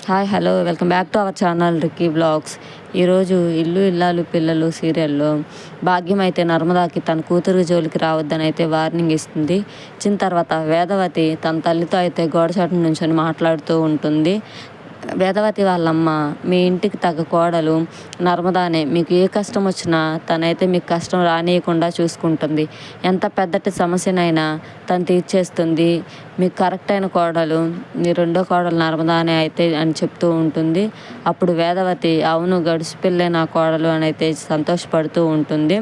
Hi hello welcome back to our channel Ricky blogs. ఈరోజు ఇల్లు ఇల్లాలు పిల్లలు సీరియల్లో భాగ్యం అయితే నర్మదాకి తన కూతురు జోలికి రావద్దని అయితే వార్నింగ్ ఇస్తుంది. ఇచ్చిన తర్వాత వేదవతి తన తల్లితో అయితే గోడచాటు నుంచొని మాట్లాడుతూ ఉంటుంది. వేదవతి వాళ్ళమ్మ మీ ఇంటికి తగ్గ కోడలు నర్మదానే, మీకు ఏ కష్టం వచ్చినా తనైతే మీకు కష్టం రానియకుండా చూసుకుంటుంది. ఎంత పెద్దటి సమస్యనైనా తను తీర్చేస్తుంది. మీకు కరెక్ట్ అయిన కోడలు మీ రెండో కోడలు నర్మదానే అయితే అని చెప్తూ ఉంటుంది. అప్పుడు వేదవతి అవును గడిచిపిల్లే నా కోడలు అని అయితే సంతోషపడుతూ ఉంటుంది.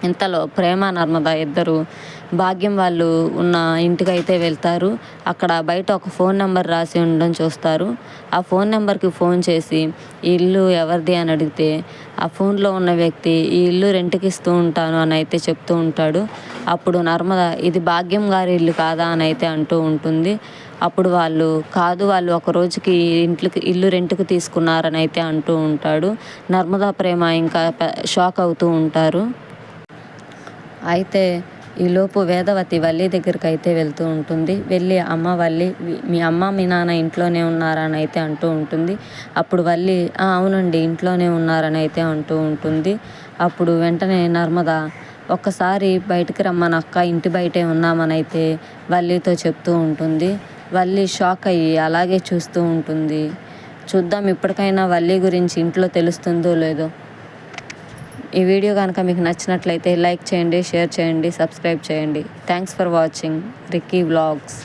ఇంతలో ప్రేమ నర్మద ఇద్దరు భాగ్యం వాళ్ళు ఉన్న ఇంటికి అయితే వెళ్తారు. అక్కడ బయట ఒక ఫోన్ నెంబర్ రాసి ఉండడం చూస్తారు. ఆ ఫోన్ నెంబర్కి ఫోన్ చేసి ఈ ఇల్లు ఎవరిది అని అడిగితే ఆ ఫోన్లో ఉన్న వ్యక్తి ఈ ఇల్లు రెంట్కి ఇస్తూ ఉంటాను అని అయితే చెప్తూ ఉంటాడు. అప్పుడు నర్మద ఇది భాగ్యం గారి ఇల్లు కాదా అని అయితే అంటూ ఉంటుంది. అప్పుడు వాళ్ళు కాదు, వాళ్ళు ఒక రోజుకి ఇల్లు రెంట్కి తీసుకున్నారని అయితే అంటూ ఉంటాడు. నర్మదా ప్రేమ ఇంకా షాక్ అవుతూ ఉంటారు. అయితే ఈలోపు వేదవతి వల్లి దగ్గరికి అయితే వెళ్తూ ఉంటుంది. వెళ్ళి అమ్మ వల్లి మీ అమ్మ మీ నాన్న ఇంట్లోనే ఉన్నారని అయితే అంటూ ఉంటుంది. అప్పుడు వల్లి అవునండి ఇంట్లోనే ఉన్నారని అయితే అంటూ ఉంటుంది. అప్పుడు వెంటనే నర్మద ఒక్కసారి బయటికి రమ్మని అక్క ఇంటి బయటే ఉన్నామని అయితే వల్లితో చెప్తూ ఉంటుంది. వల్లి షాక్ అయ్యి అలాగే చూస్తూ ఉంటుంది. చూద్దాం ఇప్పటికైనా వల్లి గురించి ఇంట్లో తెలుస్తుందో లేదో. ఈ వీడియో కనుక మీకు నచ్చినట్లయితే లైక్ చేయండి, షేర్ చేయండి, సబ్స్క్రైబ్ చేయండి. Thanks for watching Ricky vlogs.